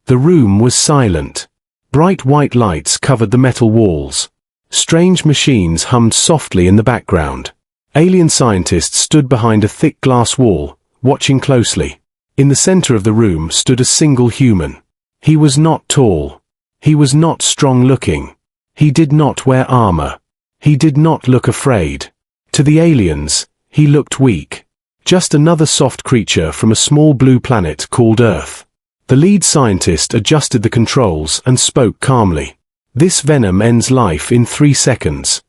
The room was silent. Bright white lights covered the metal walls. Strange machines hummed softly in the background. Alien scientists stood behind a thick glass wall, watching closely. In the center of the room stood a single human. He was not tall. He was not strong-looking. He did not wear armor. He did not look afraid. To the aliens, he looked weak. Just another soft creature from a small blue planet called Earth. The lead scientist adjusted the controls and spoke calmly. This venom ends life in 3 seconds.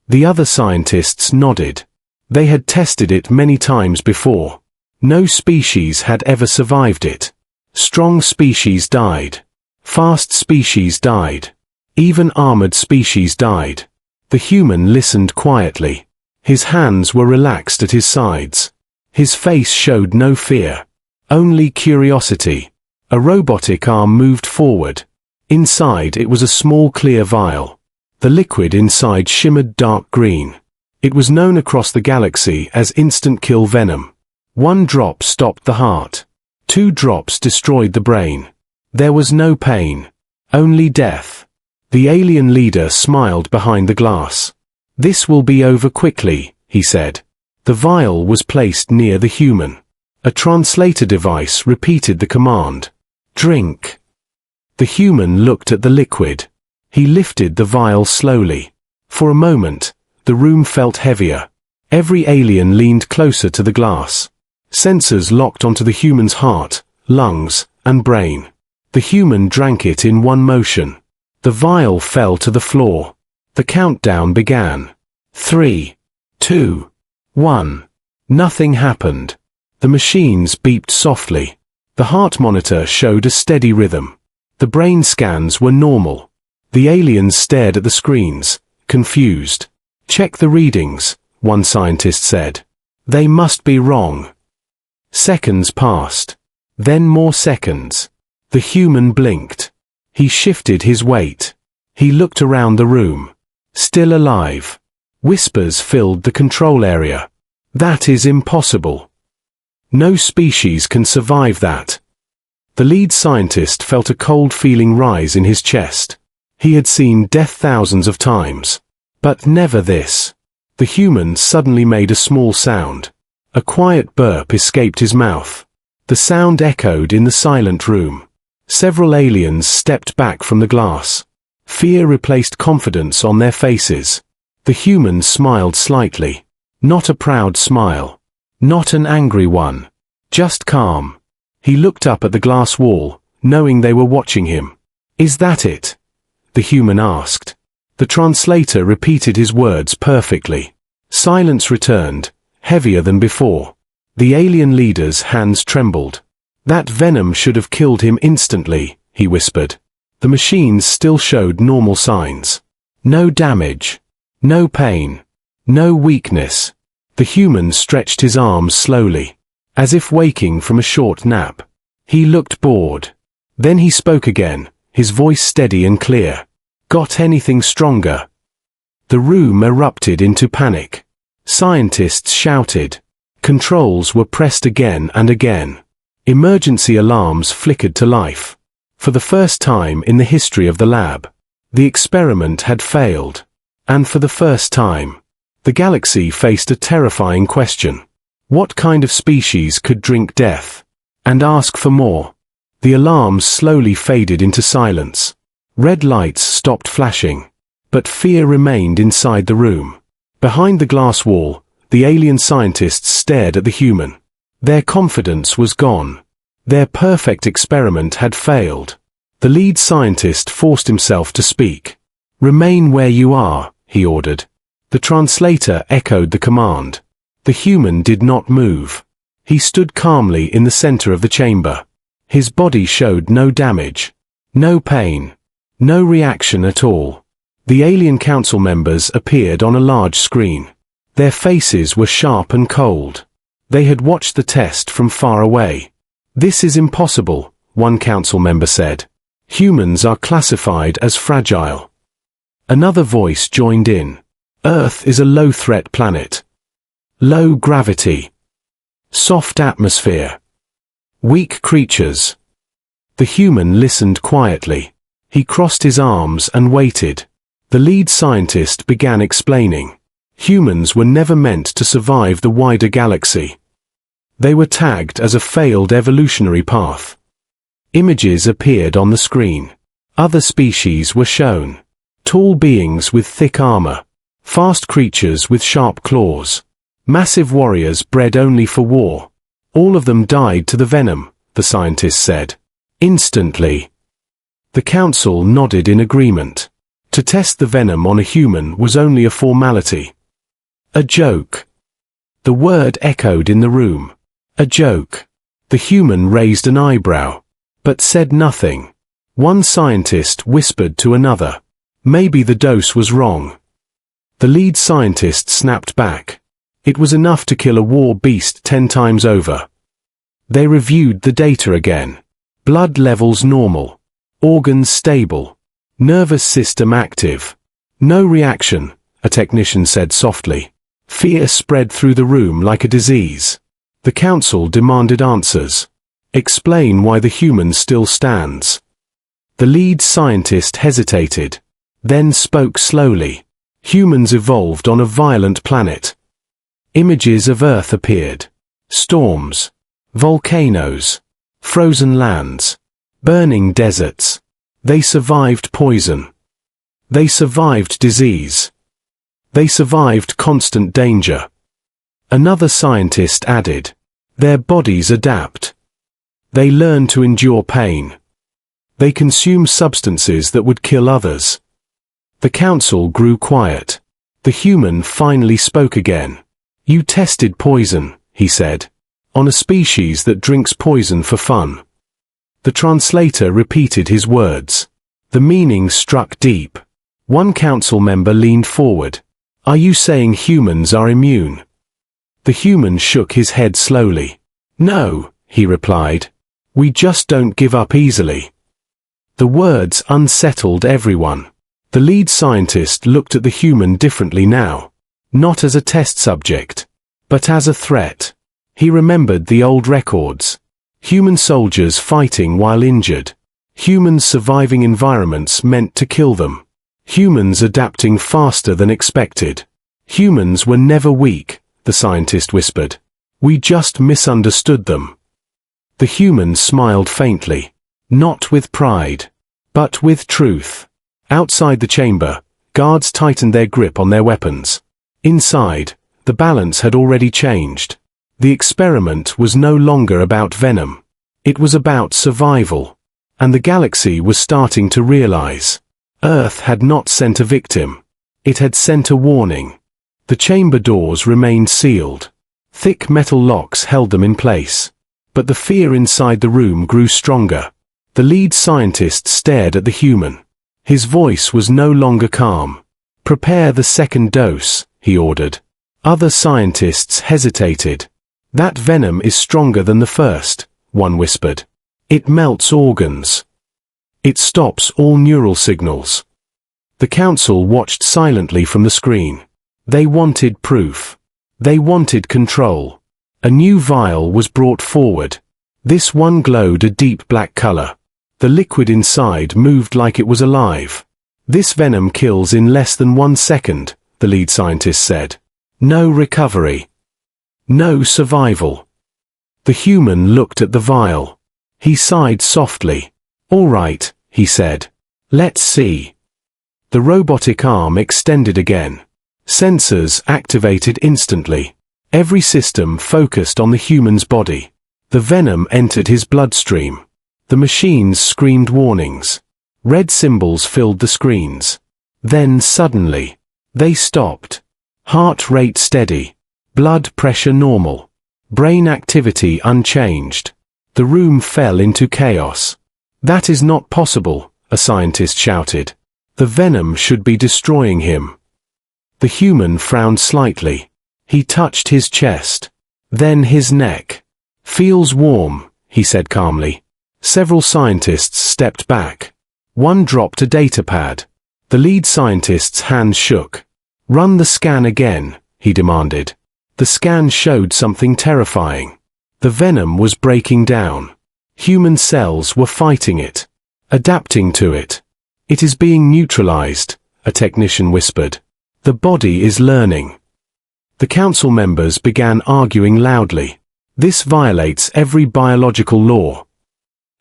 The other scientists nodded. They had tested it many times before. No species had ever survived it. Strong species died. Fast species died. Even armored species died. The human listened quietly. His hands were relaxed at his sides. His face showed no fear. Only curiosity. A robotic arm moved forward. Inside it was a small clear vial. The liquid inside shimmered dark green. It was known across the galaxy as instant-kill venom. 1 drop stopped the heart. 2 drops destroyed the brain. There was no pain. Only death. The alien leader smiled behind the glass. "This will be over quickly," he said. The vial was placed near the human. A translator device repeated the command. "Drink." The human looked at the liquid. He lifted the vial slowly. For a moment, the room felt heavier. Every alien leaned closer to the glass. Sensors locked onto the human's heart, lungs, and brain. The human drank it in one motion. The vial fell to the floor. The countdown began. 3, 2, 1. Nothing happened. The machines beeped softly. The heart monitor showed a steady rhythm. The brain scans were normal. The aliens stared at the screens, confused. "Check the readings," one scientist said. "They must be wrong." Seconds passed. Then more seconds. The human blinked. He shifted his weight. He looked around the room. Still alive. Whispers filled the control area. "That is impossible. No species can survive that." The lead scientist felt a cold feeling rise in his chest. He had seen death thousands of times. But never this. The human suddenly made a small sound. A quiet burp escaped his mouth. The sound echoed in the silent room. Several aliens stepped back from the glass. Fear replaced confidence on their faces. The human smiled slightly. Not a proud smile. Not an angry one. Just calm. He looked up at the glass wall, knowing they were watching him. "Is that it?" the human asked. The translator repeated his words perfectly. Silence returned, heavier than before. The alien leader's hands trembled. "That venom should have killed him instantly," he whispered. The machines still showed normal signs. No damage. No pain. No weakness. The human stretched his arms slowly, as if waking from a short nap. He looked bored. Then he spoke again, his voice steady and clear. "Got anything stronger?" The room erupted into panic. Scientists shouted. Controls were pressed again and again. Emergency alarms flickered to life. For the first time in the history of the lab, the experiment had failed. And for the first time, the galaxy faced a terrifying question. What kind of species could drink death and ask for more? The alarms slowly faded into silence. Red lights stopped flashing, but fear remained inside the room. Behind the glass wall, the alien scientists stared at the human. Their confidence was gone. Their perfect experiment had failed. The lead scientist forced himself to speak. "Remain where you are," he ordered. The translator echoed the command. The human did not move. He stood calmly in the center of the chamber. His body showed no damage, no pain, no reaction at all. The alien council members appeared on a large screen. Their faces were sharp and cold. They had watched the test from far away. "This is impossible," one council member said. "Humans are classified as fragile." Another voice joined in. "Earth is a low-threat planet. Low gravity. Soft atmosphere. Weak creatures. The human listened quietly. He crossed his arms and waited. The lead scientist began explaining. Humans were never meant to survive the wider galaxy. They were tagged as a failed evolutionary path. Images appeared on the screen. Other species were shown. Tall beings with thick armor. Fast creatures with sharp claws. Massive warriors bred only for war. All of them died to the venom, the scientist said. Instantly. The council nodded in agreement. To test the venom on a human was only a formality. A joke. The word echoed in the room. A joke. The human raised an eyebrow, but said nothing. One scientist whispered to another. Maybe the dose was wrong. The lead scientist snapped back. It was enough to kill a war beast 10 times over. They reviewed the data again. Blood levels normal. Organs stable. Nervous system active. No reaction, a technician said softly. Fear spread through the room like a disease. The council demanded answers. Explain why the human still stands. The lead scientist hesitated, then spoke slowly. Humans evolved on a violent planet. Images of Earth appeared. Storms. Volcanoes. Frozen lands. Burning deserts. They survived poison. They survived disease. They survived constant danger. Another scientist added, their bodies adapt. They learn to endure pain. They consume substances that would kill others. The council grew quiet. The human finally spoke again. You tested poison, he said, on a species that drinks poison for fun. The translator repeated his words. The meaning struck deep. One council member leaned forward. Are you saying humans are immune? The human shook his head slowly. No, he replied. We just don't give up easily. The words unsettled everyone. The lead scientist looked at the human differently now. Not as a test subject, but as a threat. He remembered the old records. Human soldiers fighting while injured. Humans surviving environments meant to kill them. Humans adapting faster than expected. Humans were never weak, the scientist whispered. We just misunderstood them. The human smiled faintly. Not with pride, but with truth. Outside the chamber, guards tightened their grip on their weapons. Inside, the balance had already changed. The experiment was no longer about venom. It was about survival. And the galaxy was starting to realize. Earth had not sent a victim. It had sent a warning. The chamber doors remained sealed. Thick metal locks held them in place. But the fear inside the room grew stronger. The lead scientist stared at the human. His voice was no longer calm. Prepare the second dose, he ordered. Other scientists hesitated. That venom is stronger than the first, one whispered. It melts organs. It stops all neural signals. The council watched silently from the screen. They wanted proof. They wanted control. A new vial was brought forward. This one glowed a deep black color. The liquid inside moved like it was alive. This venom kills in less than 1 second, the lead scientist said. No recovery. No survival. The human looked at the vial. He sighed softly. All right, he said. Let's see. The robotic arm extended again. Sensors activated instantly. Every system focused on the human's body. The venom entered his bloodstream. The machines screamed warnings. Red symbols filled the screens. Then suddenly, they stopped. Heart rate steady. Blood pressure normal. Brain activity unchanged. The room fell into chaos. That is not possible, a scientist shouted. The venom should be destroying him. The human frowned slightly. He touched his chest. Then his neck. Feels warm, he said calmly. Several scientists stepped back. One dropped a data pad. The lead scientist's hand shook. Run the scan again, he demanded. The scan showed something terrifying. The venom was breaking down. Human cells were fighting it, adapting to it. It is being neutralized, a technician whispered. The body is learning. The council members began arguing loudly. This violates every biological law.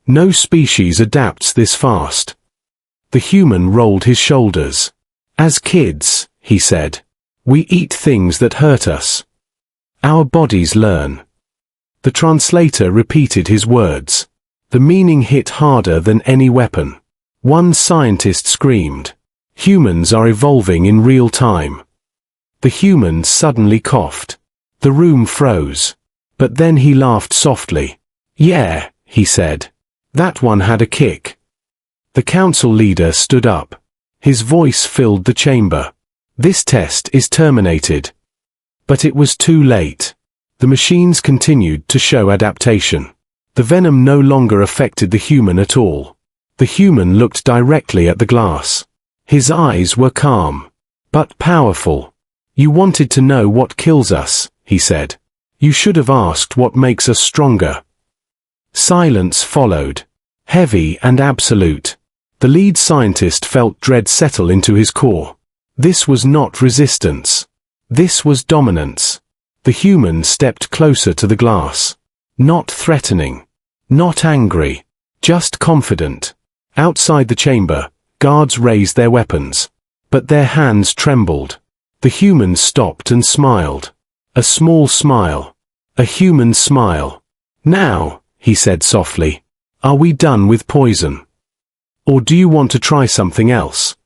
No species adapts this fast. The human rolled his shoulders. As kids, he said, we eat things that hurt us. Our bodies learn. The translator repeated his words. The meaning hit harder than any weapon. One scientist screamed. Humans are evolving in real time. The human suddenly coughed. The room froze. But then he laughed softly. Yeah, he said. That one had a kick. The council leader stood up. His voice filled the chamber. This test is terminated. But it was too late. The machines continued to show adaptation. The venom no longer affected the human at all. The human looked directly at the glass. His eyes were calm, but powerful. You wanted to know what kills us, he said. You should have asked what makes us stronger. Silence followed, heavy and absolute. The lead scientist felt dread settle into his core. This was not resistance. This was dominance. The human stepped closer to the glass. Not threatening. Not angry. Just confident. Outside the chamber, guards raised their weapons. But their hands trembled. The human stopped and smiled. A small smile. A human smile. Now, he said softly, are we done with poison? Or do you want to try something else?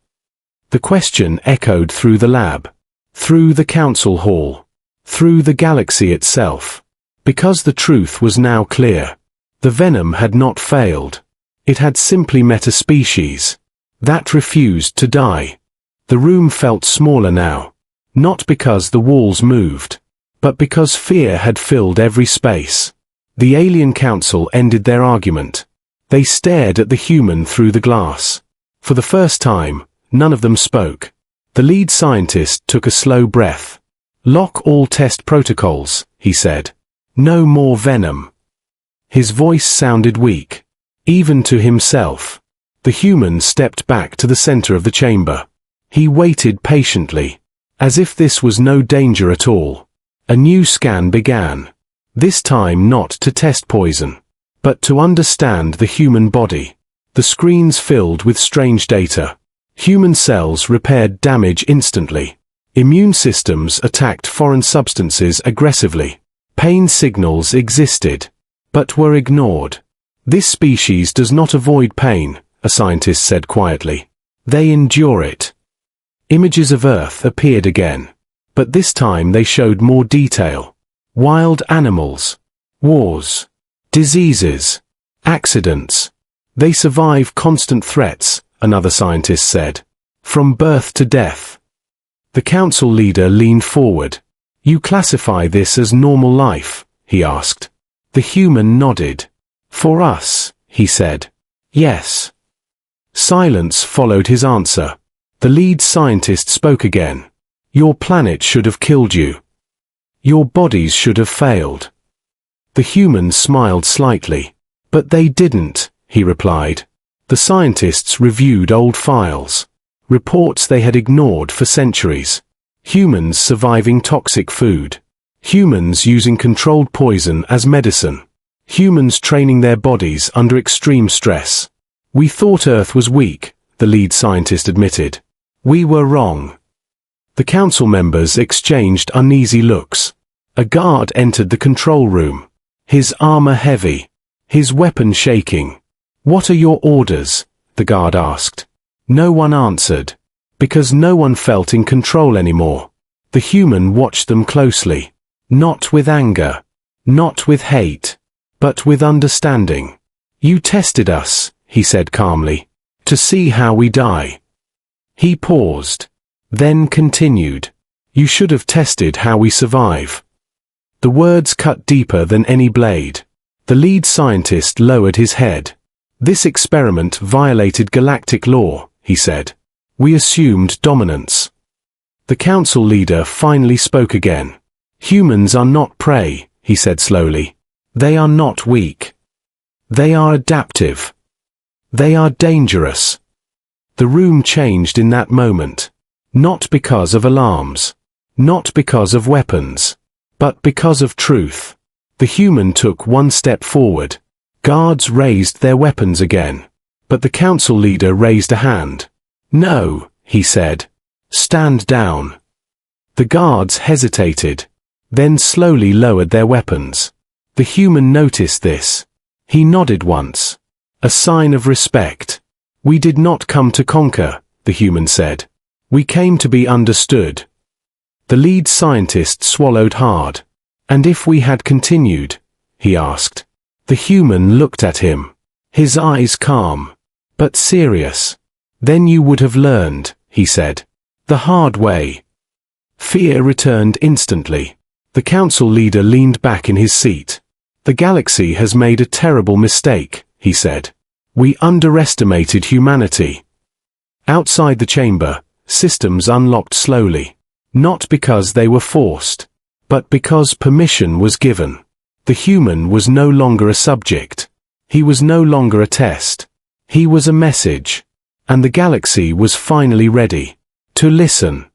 The question echoed through the lab. Through the council hall. Through the galaxy itself. Because the truth was now clear. The venom had not failed. It had simply met a species that refused to die. The room felt smaller now. Not because the walls moved, but because fear had filled every space. The alien council ended their argument. They stared at the human through the glass. For the first time, none of them spoke. The lead scientist took a slow breath. Lock all test protocols, he said. No more venom. His voice sounded weak. Even to himself. The human stepped back to the center of the chamber. He waited patiently. As if this was no danger at all. A new scan began. This time not to test poison, but to understand the human body. The screens filled with strange data. Human cells repaired damage instantly. Immune systems attacked foreign substances aggressively. Pain signals existed, but were ignored. This species does not avoid pain, a scientist said quietly. They endure it. Images of Earth appeared again, but this time they showed more detail. Wild animals, wars, diseases, accidents. They survive constant threats, another scientist said. From birth to death. The council leader leaned forward. You classify this as normal life, he asked. The human nodded. For us, he said. Yes. Silence followed his answer. The lead scientist spoke again. Your planet should have killed you. Your bodies should have failed. The human smiled slightly. But they didn't, he replied. The scientists reviewed old files. Reports they had ignored for centuries. Humans surviving toxic food. Humans using controlled poison as medicine. Humans training their bodies under extreme stress. We thought Earth was weak, the lead scientist admitted. We were wrong. The council members exchanged uneasy looks. A guard entered the control room. His armor heavy. His weapon shaking. What are your orders? The guard asked. No one answered. Because no one felt in control anymore. The human watched them closely. Not with anger. Not with hate. But with understanding. You tested us, he said calmly. To see how we die. He paused. Then continued. You should have tested how we survive. The words cut deeper than any blade. The lead scientist lowered his head. This experiment violated galactic law, he said. We assumed dominance. The council leader finally spoke again. Humans are not prey, he said slowly. They are not weak. They are adaptive. They are dangerous. The room changed in that moment. Not because of alarms. Not because of weapons. But because of truth. The human took one step forward. Guards raised their weapons again. But the council leader raised a hand. "No," he said. "Stand down." The guards hesitated, then slowly lowered their weapons. The human noticed this. He nodded once. A sign of respect. "We did not come to conquer," the human said. "We came to be understood." The lead scientist swallowed hard. "And if we had continued?" he asked. The human looked at him. His eyes calm, but serious. "Then you would have learned," he said. "The hard way." Fear returned instantly. The council leader leaned back in his seat. "The galaxy has made a terrible mistake," he said. "We underestimated humanity." Outside the chamber, systems unlocked slowly. Not because they were forced, but because permission was given. The human was no longer a subject. He was no longer a test. He was a message. And the galaxy was finally ready to listen.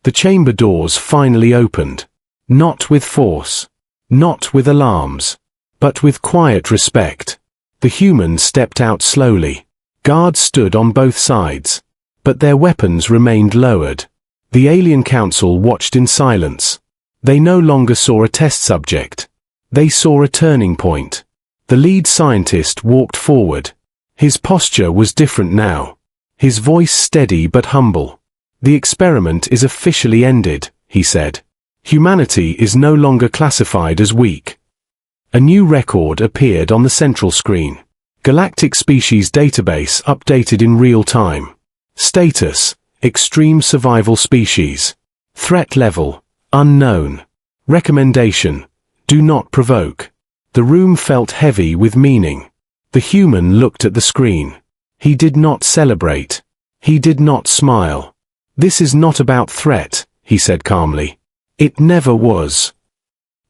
The chamber doors finally opened. Not with force. Not with alarms. But with quiet respect. The human stepped out slowly. Guards stood on both sides. But their weapons remained lowered. The alien council watched in silence. They no longer saw a test subject. They saw a turning point. The lead scientist walked forward. His posture was different now. His voice steady but humble. "The experiment is officially ended," he said. "Humanity is no longer classified as weak." A new record appeared on the central screen. Galactic Species Database updated in real time. Status: Extreme Survival Species. Threat Level: Unknown. Recommendation: Do not provoke. The room felt heavy with meaning. The human looked at the screen. He did not celebrate. He did not smile. "This is not about threat," he said calmly. "It never was."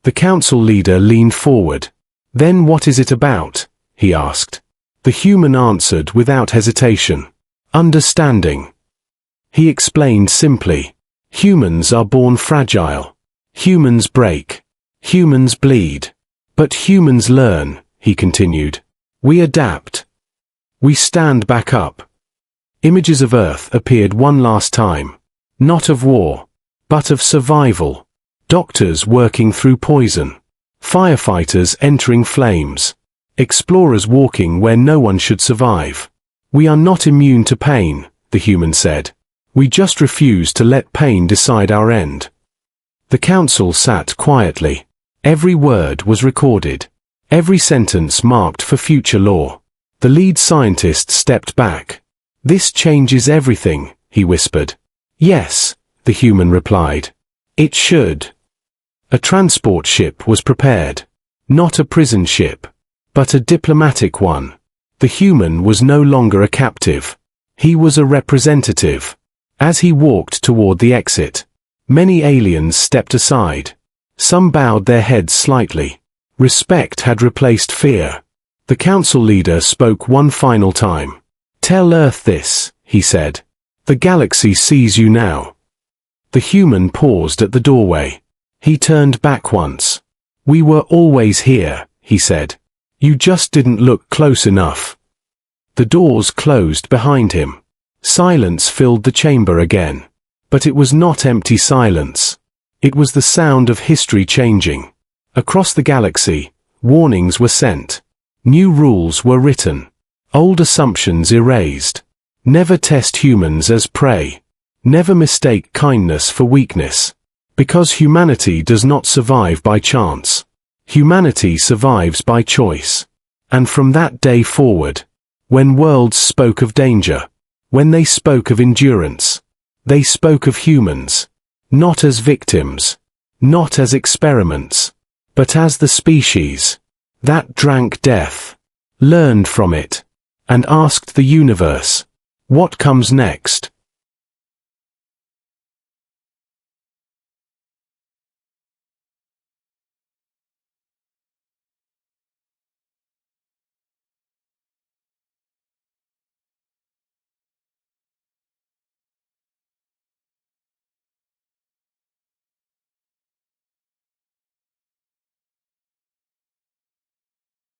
The council leader leaned forward. "Then what is it about?" he asked. The human answered without hesitation. "Understanding." He explained simply. Humans are born fragile. Humans break. Humans bleed. But humans learn, he continued. We adapt. We stand back up. Images of Earth appeared one last time. Not of war, but of survival. Doctors working through poison. Firefighters entering flames. Explorers walking where no one should survive. "We are not immune to pain," the human said. "We just refuse to let pain decide our end." The council sat quietly. Every word was recorded. Every sentence marked for future law. The lead scientist stepped back. "This changes everything," he whispered. "Yes," the human replied. "It should." A transport ship was prepared. Not a prison ship, but a diplomatic one. The human was no longer a captive. He was a representative. As he walked toward the exit, many aliens stepped aside. Some bowed their heads slightly. Respect had replaced fear. The council leader spoke one final time. "Tell Earth this," he said. "The galaxy sees you now." The human paused at the doorway. He turned back once. "We were always here," he said. "You just didn't look close enough." The doors closed behind him. Silence filled the chamber again. But it was not empty silence. It was the sound of history changing. Across the galaxy, warnings were sent. New rules were written. Old assumptions erased. Never test humans as prey. Never mistake kindness for weakness. Because humanity does not survive by chance. Humanity survives by choice. And from that day forward, when worlds spoke of danger, when they spoke of endurance, they spoke of humans, not as victims, not as experiments, but as the species that drank death, learned from it, and asked the universe, what comes next?